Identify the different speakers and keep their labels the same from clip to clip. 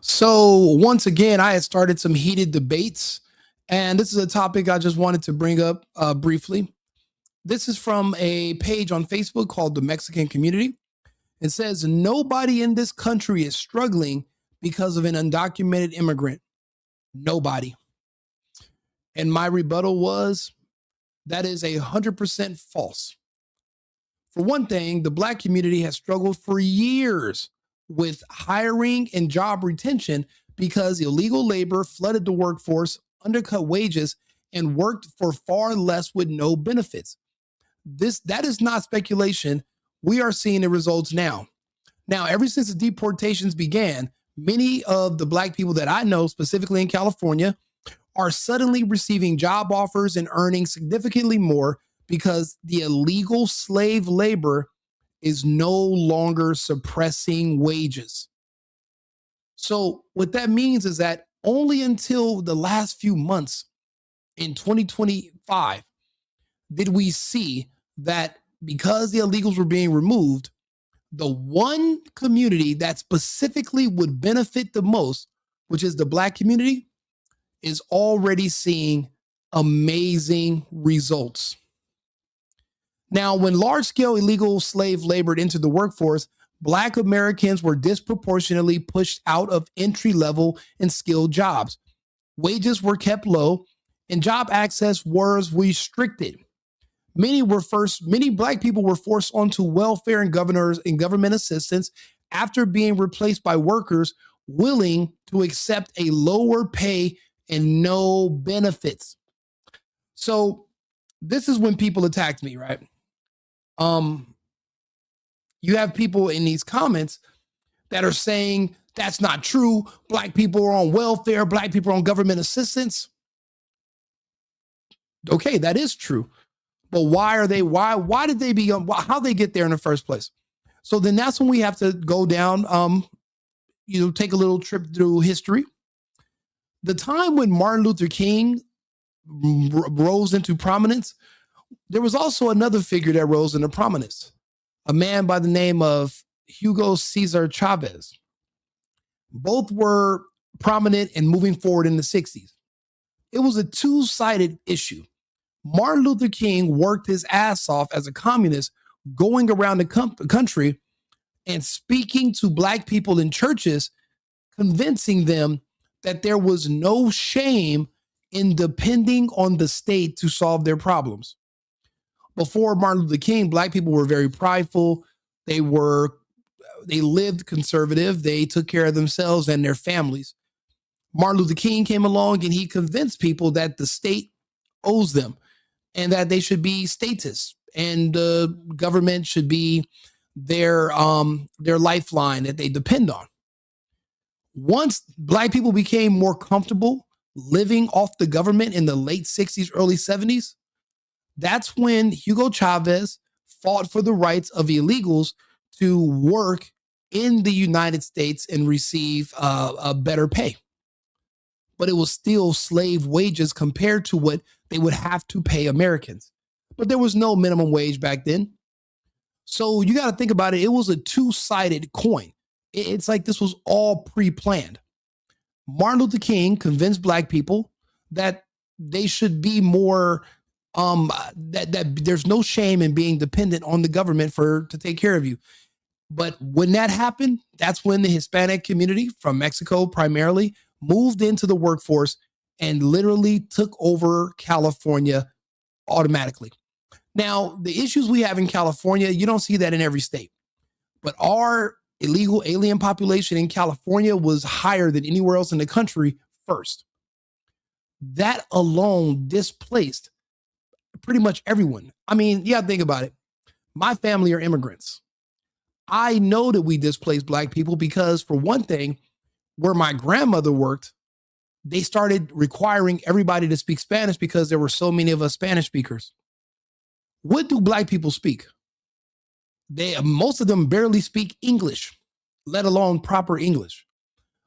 Speaker 1: So once again, I had started some heated debates, and this is a topic I just wanted to bring up briefly. This is from a page on Facebook called the Mexican Community. It says, nobody in this country is struggling because of an undocumented immigrant. Nobody. And my rebuttal was, that is 100% false. For one thing, the Black community has struggled for years with hiring and job retention because illegal labor flooded the workforce, undercut wages, and worked for far less with no benefits. That is not speculation. We are seeing the results now. Now, ever since the deportations began, many of the Black people that I know, specifically in California, are suddenly receiving job offers and earning significantly more because the illegal slave labor is no longer suppressing wages. So, what that means is that only until the last few months in 2025 did we see that because the illegals were being removed, the one community that specifically would benefit the most, which is the Black community, is already seeing amazing results. Now, when large-scale illegal slave labor entered the workforce, Black Americans were disproportionately pushed out of entry-level and skilled jobs. Wages were kept low, and job access was restricted. Many Black people were forced onto welfare and government assistance after being replaced by workers willing to accept a lower pay and no benefits. So this is when people attacked me, right? You have people in these comments that are saying that's not true. Black people are on welfare. Black people are on government assistance. Okay, that is true. But why did they be how they get there in the first place? So then that's when we have to go down, take a little trip through history. The time when Martin Luther King rose into prominence, there was also another figure that rose into prominence, a man by the name of Hugo Cesar Chavez. Both were prominent and moving forward in the 60s. It was a two-sided issue. Martin Luther King worked his ass off as a communist, going around the country and speaking to Black people in churches, convincing them that there was no shame in depending on the state to solve their problems. Before Martin Luther King, Black people were very prideful. They lived conservative. They took care of themselves and their families. Martin Luther King came along and he convinced people that the state owes them and that they should be statists and the government should be their lifeline that they depend on. Once Black people became more comfortable living off the government in the late 60s, early 70s, that's when Hugo Chavez fought for the rights of illegals to work in the United States and receive a better pay. But it was still slave wages compared to what they would have to pay Americans. But there was no minimum wage back then. So you got to think about it. It was a two-sided coin. It's like this was all pre-planned. Martin Luther King convinced Black people that they should be more, that there's no shame in being dependent on the government to take care of you. But when that happened, that's when the Hispanic community from Mexico primarily moved into the workforce and literally took over California automatically. Now, the issues we have in California, you don't see that in every state. But our illegal alien population in California was higher than anywhere else in the country first. That alone displaced pretty much everyone. I mean, yeah, think about it. My family are immigrants. I know that we displaced Black people because, for one thing, where my grandmother worked, they started requiring everybody to speak Spanish because there were so many of us Spanish speakers. What do Black people speak? Most of them barely speak English, let alone proper English.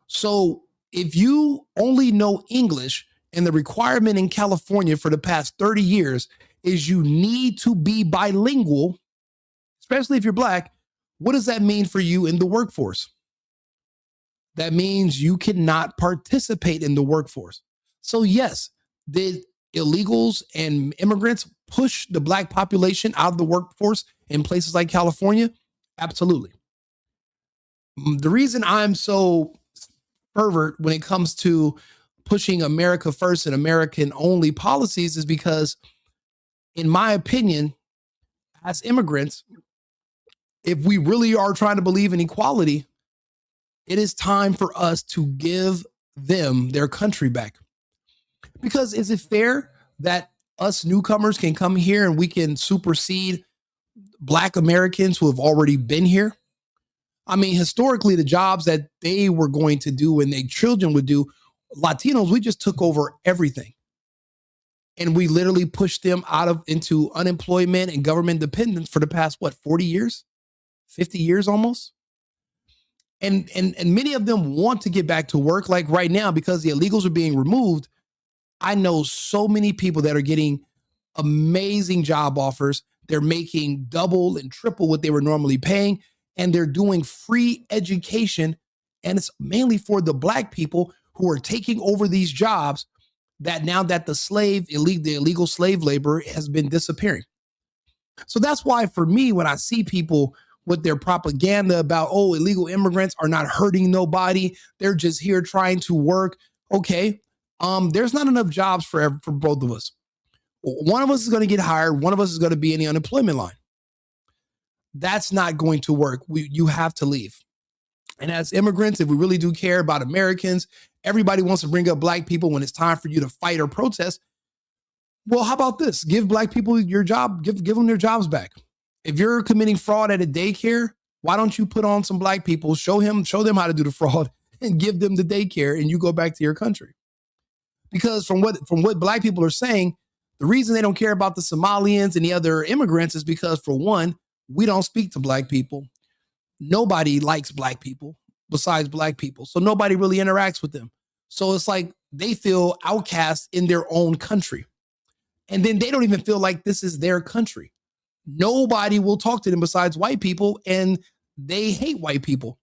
Speaker 1: So if you only know English, and the requirement in California for the past 30 years is you need to be bilingual, especially if you're Black, what does that mean for you in the workforce? That means you cannot participate in the workforce. So, yes, the illegals and immigrants push the Black population out of the workforce in places like California? Absolutely. The reason I'm so fervent when it comes to pushing America first and American only policies is because, in my opinion, as immigrants, if we really are trying to believe in equality, it is time for us to give them their country back. Because is it fair that us newcomers can come here and we can supersede Black Americans who have already been here? I mean, historically, the jobs that they were going to do and their children would do, Latinos, we just took over everything. And we literally pushed them out of into unemployment and government dependence for the past, what, 40 years, 50 years almost? And many of them want to get back to work. Like right now, because the illegals are being removed, I know so many people that are getting amazing job offers. They're making double and triple what they were normally paying, and they're doing free education. And it's mainly for the Black people who are taking over these jobs that now that the illegal slave labor has been disappearing. So that's why for me, when I see people with their propaganda about, oh, illegal immigrants are not hurting nobody, they're just here trying to work. Okay, there's not enough jobs for both of us. One of us is going to get hired. One of us is going to be in the unemployment line. That's not going to work. You have to leave. And as immigrants, if we really do care about Americans, everybody wants to bring up Black people when it's time for you to fight or protest. Well, how about this? Give Black people your job, give them their jobs back. If you're committing fraud at a daycare, why don't you put on some Black people, show them how to do the fraud and give them the daycare and you go back to your country? Because from what Black people are saying, the reason they don't care about the Somalians and the other immigrants is because, for one, we don't speak to Black people. Nobody likes Black people besides Black people. So nobody really interacts with them. So it's like they feel outcast in their own country. And then they don't even feel like this is their country. Nobody will talk to them besides white people, and they hate white people.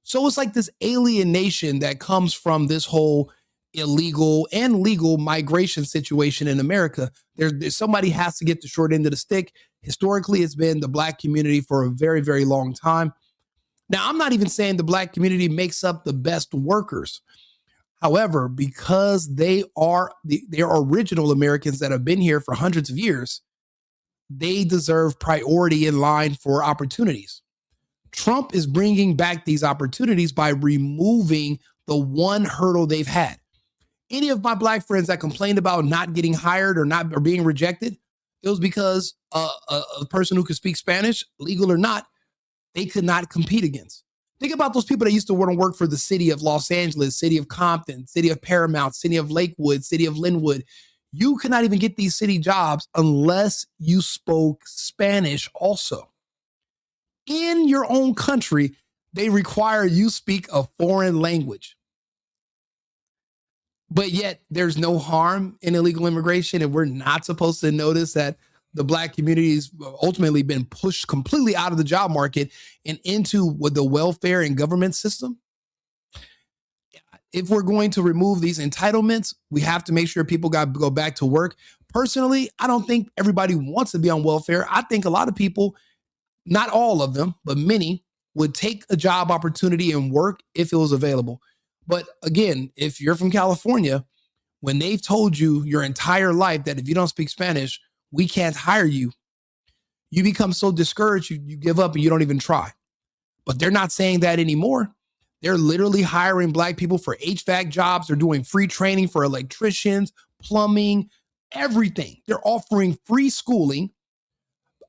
Speaker 1: So it's like this alienation that comes from this whole illegal and legal migration situation in America. There's somebody has to get the short end of the stick. Historically, it's been the Black community for a very, very long time. Now, I'm not even saying the Black community makes up the best workers. However, because they are original Americans that have been here for hundreds of years, they deserve priority in line for opportunities. Trump is bringing back these opportunities by removing the one hurdle they've had. Any of my Black friends that complained about not getting hired or being rejected, it was because a person who could speak Spanish, legal or not, they could not compete against. Think about those people that used to want to work for the city of Los Angeles, city of Compton, city of Paramount, city of Lakewood, city of Linwood. You could not even get these city jobs unless you spoke Spanish also. In your own country, they require you speak a foreign language. But yet there's no harm in illegal immigration, and we're not supposed to notice that the Black community has ultimately been pushed completely out of the job market and into the welfare and government system. If we're going to remove these entitlements, we have to make sure people go back to work. Personally, I don't think everybody wants to be on welfare. I think a lot of people, not all of them, but many, would take a job opportunity and work if it was available. But again, if you're from California, when they've told you your entire life that if you don't speak Spanish, we can't hire you, you become so discouraged, you give up and you don't even try. But they're not saying that anymore. They're literally hiring Black people for HVAC jobs. They're doing free training for electricians, plumbing, everything. They're offering free schooling,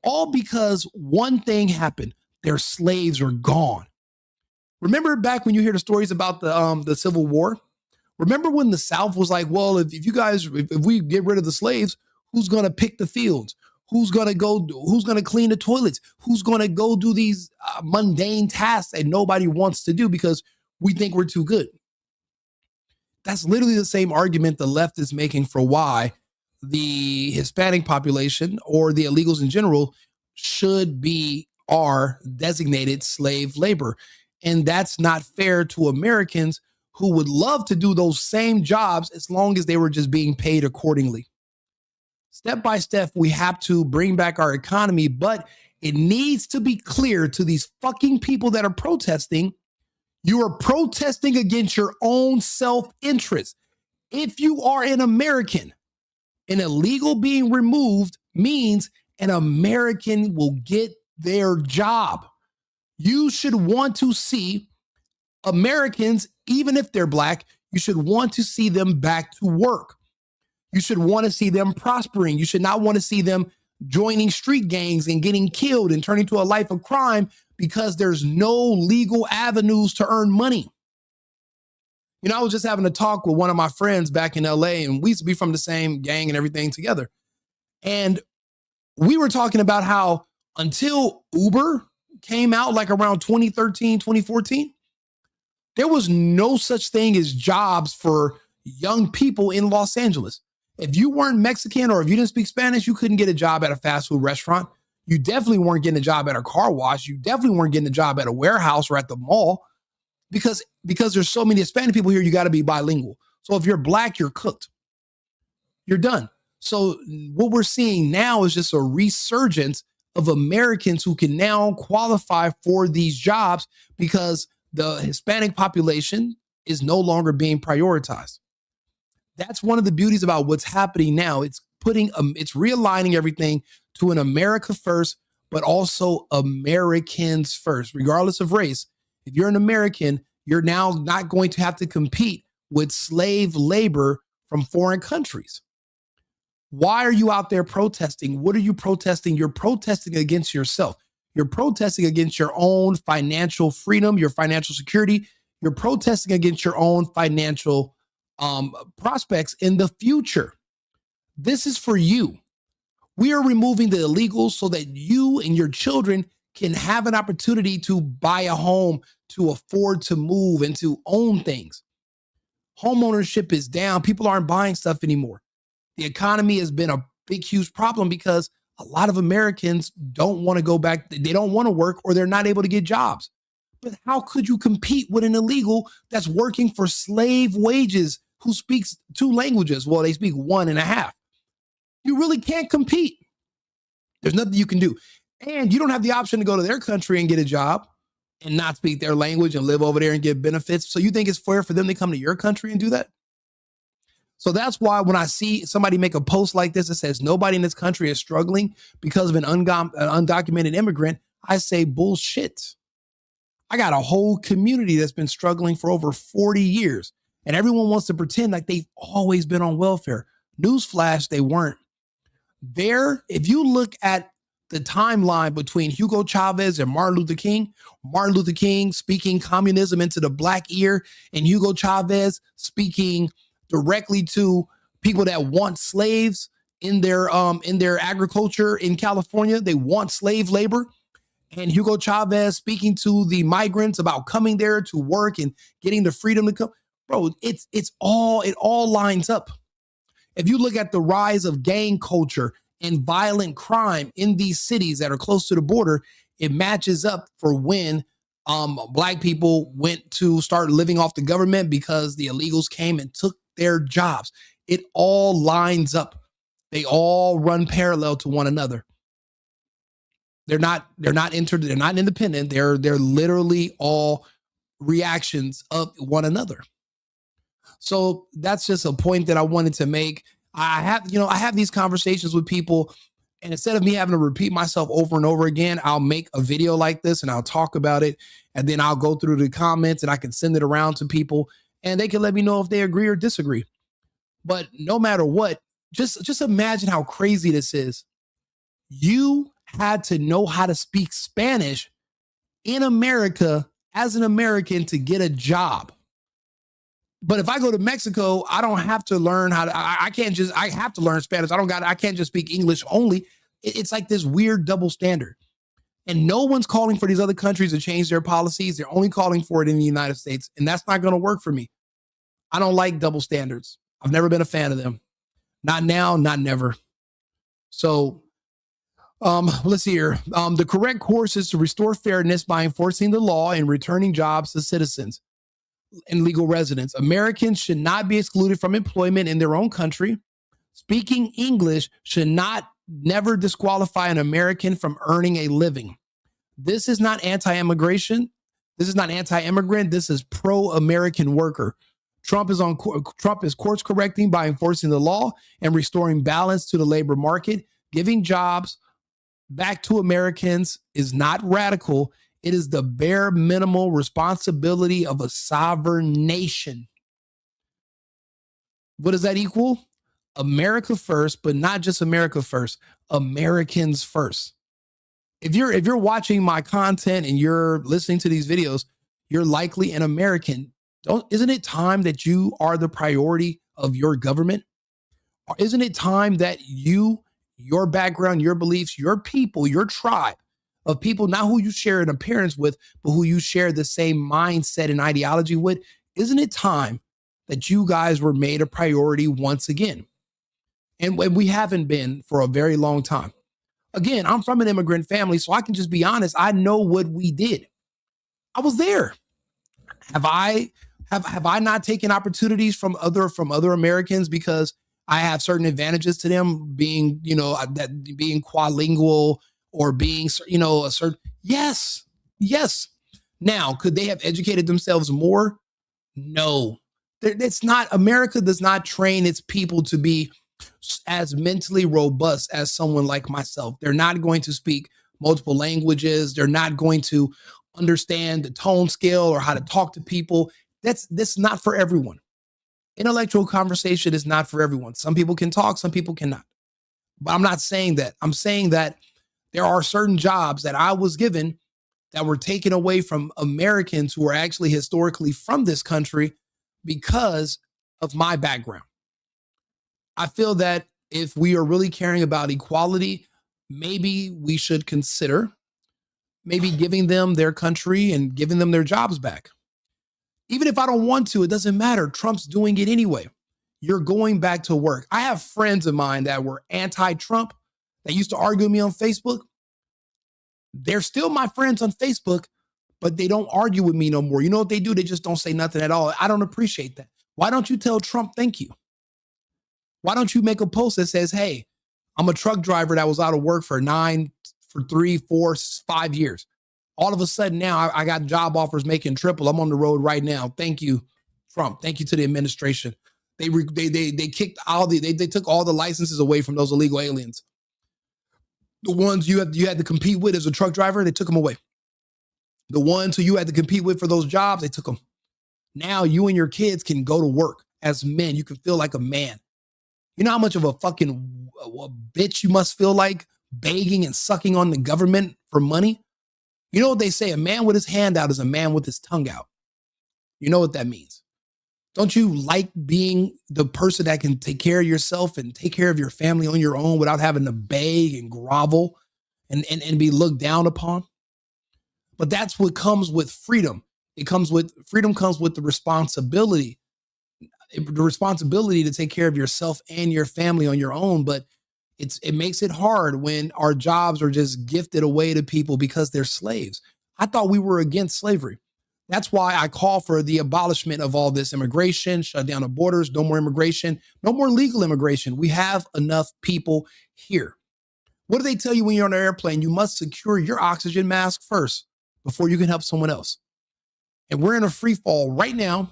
Speaker 1: all because one thing happened. Their slaves are gone. Remember back when you hear the stories about the Civil War? Remember when the South was like, well, if we get rid of the slaves, who's going to pick the fields? Who's going to clean the toilets? Who's going to go do these mundane tasks that nobody wants to do because we think we're too good? That's literally the same argument the left is making for why the Hispanic population or the illegals in general are designated slave labor. And that's not fair to Americans who would love to do those same jobs as long as they were just being paid accordingly. Step by step, we have to bring back our economy, but it needs to be clear to these fucking people that are protesting. You are protesting against your own self-interest. If you are an American, an illegal being removed means an American will get their job. You should want to see Americans, even if they're black, you should want to see them back to work. You should want to see them prospering. You should not want to see them joining street gangs and getting killed and turning to a life of crime because there's no legal avenues to earn money. You know, I was just having a talk with one of my friends back in LA, and we used to be from the same gang and everything together. And we were talking about how until Uber came out like around 2013, 2014, there was no such thing as jobs for young people in Los Angeles. If you weren't Mexican or if you didn't speak Spanish, you couldn't get a job at a fast food restaurant. You definitely weren't getting a job at a car wash. You definitely weren't getting a job at a warehouse or at the mall because there's so many Hispanic people here, you got to be bilingual. So if you're black, you're cooked. You're done. So what we're seeing now is just a resurgence of Americans who can now qualify for these jobs because the Hispanic population is no longer being prioritized. That's one of the beauties about what's happening now. It's realigning everything to an America first, but also Americans first, regardless of race. If you're an American, you're now not going to have to compete with slave labor from foreign countries. Why are you out there protesting? What are you protesting? You're protesting against yourself. You're protesting against your own financial freedom, your financial security. You're protesting against your own financial prospects in the future. This is for you. We are removing the illegals so that you and your children can have an opportunity to buy a home, to afford to move and to own things. Home ownership is down. People aren't buying stuff anymore. The economy has been a big, huge problem because a lot of Americans don't want to go back. They don't want to work or they're not able to get jobs. But how could you compete with an illegal that's working for slave wages who speaks 2 languages? Well, they speak 1.5. You really can't compete. There's nothing you can do. And you don't have the option to go to their country and get a job and not speak their language and live over there and get benefits. So you think it's fair for them to come to your country and do that? So that's why when I see somebody make a post like this that says nobody in this country is struggling because of an undocumented immigrant, I say bullshit. I got a whole community that's been struggling for over 40 years, and everyone wants to pretend like they've always been on welfare. Newsflash, they weren't. If you look at the timeline between Hugo Chavez and Martin Luther King speaking communism into the black ear, and Hugo Chavez speaking directly to people that want slaves in their agriculture in California. They want slave labor. And Hugo Chavez speaking to the migrants about coming there to work and getting the freedom to come. Bro, it all lines up. If you look at the rise of gang culture and violent crime in these cities that are close to the border, it matches up for when black people went to start living off the government because the illegals came and took their jobs. It all lines up. They all run parallel to one another. They're not independent. They're literally all reactions of one another. So that's just a point that I wanted to make. I have these conversations with people, and instead of me having to repeat myself over and over again, I'll make a video like this and I'll talk about it, and then I'll go through the comments and I can send it around to people and they can let me know if they agree or disagree. But no matter what, just imagine how crazy this is. You had to know how to speak Spanish in America as an American to get a job. But if I go to Mexico, I don't have to learn how to, I have to learn Spanish. I can't just speak English only. It's like this weird double standard. And no one's calling for these other countries to change their policies. They're only calling for it in the United States. And that's not going to work for me. I don't like double standards. I've never been a fan of them. Not now, not never. So Let's see here. The correct course is to restore fairness by enforcing the law and returning jobs to citizens and legal residents. Americans should not be excluded from employment in their own country. Speaking English should not never disqualify an American from earning a living. This is not anti-immigration. This is not anti-immigrant. This is pro-American worker. Trump is course correcting by enforcing the law and restoring balance to the labor market. Giving jobs back to Americans is not radical. It is the bare minimal responsibility of a sovereign nation. What does that equal? America first, but not just America first, Americans first. If you're watching my content and you're listening to these videos, you're likely an American. Isn't it time that you are the priority of your government? Isn't it time that you, your background, your beliefs, your people, your tribe of people, not who you share an appearance with, but who you share the same mindset and ideology with, isn't it time that you guys were made a priority once again? And we haven't been for a very long time. Again, I'm from an immigrant family, so I can just be honest. I know what we did. I was there. Have I not taken opportunities from other Americans because I have certain advantages to them, being, that being quadlingual or being, a certain, yes. Now, could they have educated themselves more? No. It's not, America does not train its people to be as mentally robust as someone like myself. They're not going to speak multiple languages. They're not going to understand the tone scale or how to talk to people. That's not for everyone. Intellectual conversation is not for everyone. Some people can talk, some people cannot. But I'm not saying that. I'm saying that there are certain jobs that I was given that were taken away from Americans who are actually historically from this country because of my background. I feel that if we are really caring about equality, maybe we should consider maybe giving them their country and giving them their jobs back. Even if I don't want to, it doesn't matter. Trump's doing it anyway. You're going back to work. I have friends of mine that were anti-Trump that used to argue with me on Facebook. They're still my friends on Facebook, but they don't argue with me no more. You know what they do? They just don't say nothing at all. I don't appreciate that. Why don't you tell Trump thank you? Why don't you make a post that says, hey, I'm a truck driver that was out of work for 3, 4, 5 years. All of a sudden now I got job offers making triple. I'm on the road right now. Thank you, Trump. Thank you to the administration. They kicked they took all the licenses away from those illegal aliens. The ones you had to compete with as a truck driver, they took them away. The ones who you had to compete with for those jobs, they took them. Now you and your kids can go to work as men. You can feel like a man. You know how much of a fucking bitch you must feel like begging and sucking on the government for money? You know what they say? A man with his hand out is a man with his tongue out. You know what that means. Don't you like being the person that can take care of yourself and take care of your family on your own without having to beg and grovel and be looked down upon? But that's what comes with freedom. Freedom comes with the responsibility to take care of yourself and your family on your own. But it makes it hard when our jobs are just gifted away to people because they're slaves. I thought we were against slavery. That's why I call for the abolishment of all this immigration, shut down the borders, no more immigration, no more legal immigration. We have enough people here. What do they tell you when you're on an airplane? You must secure your oxygen mask first before you can help someone else. And we're in a free fall right now.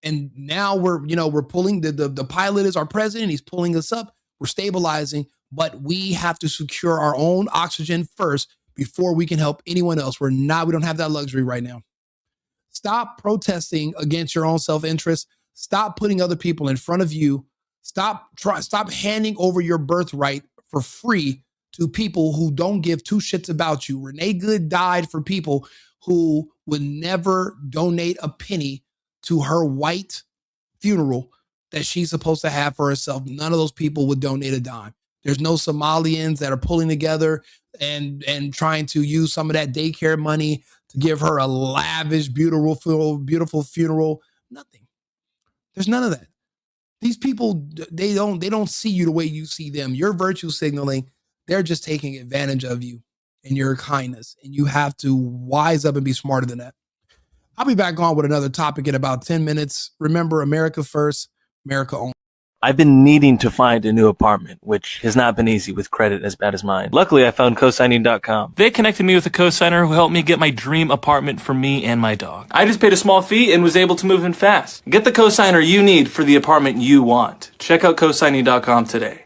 Speaker 1: And now we're pulling, the pilot is our president. He's pulling us up. We're stabilizing, but we have to secure our own oxygen first before we can help anyone else. We don't have that luxury right now. Stop protesting against your own self-interest. Stop putting other people in front of you. Stop handing over your birthright for free to people who don't give two shits about you. Renee Good died for people who would never donate a penny to her white funeral that she's supposed to have for herself. None of those people would donate a dime. There's no Somalians that are pulling together and trying to use some of that daycare money to give her a lavish, beautiful funeral. Nothing. There's none of that. These people, they don't see you the way you see them. You're virtue signaling. They're just taking advantage of you and your kindness. And you have to wise up and be smarter than that. I'll be back on with another topic in about 10 minutes. Remember, America first, America only.
Speaker 2: I've been needing to find a new apartment, which has not been easy with credit as bad as mine. Luckily, I found cosigning.com. They connected me with a cosigner who helped me get my dream apartment for me and my dog. I just paid a small fee and was able to move in fast. Get the cosigner you need for the apartment you want. Check out cosigning.com today.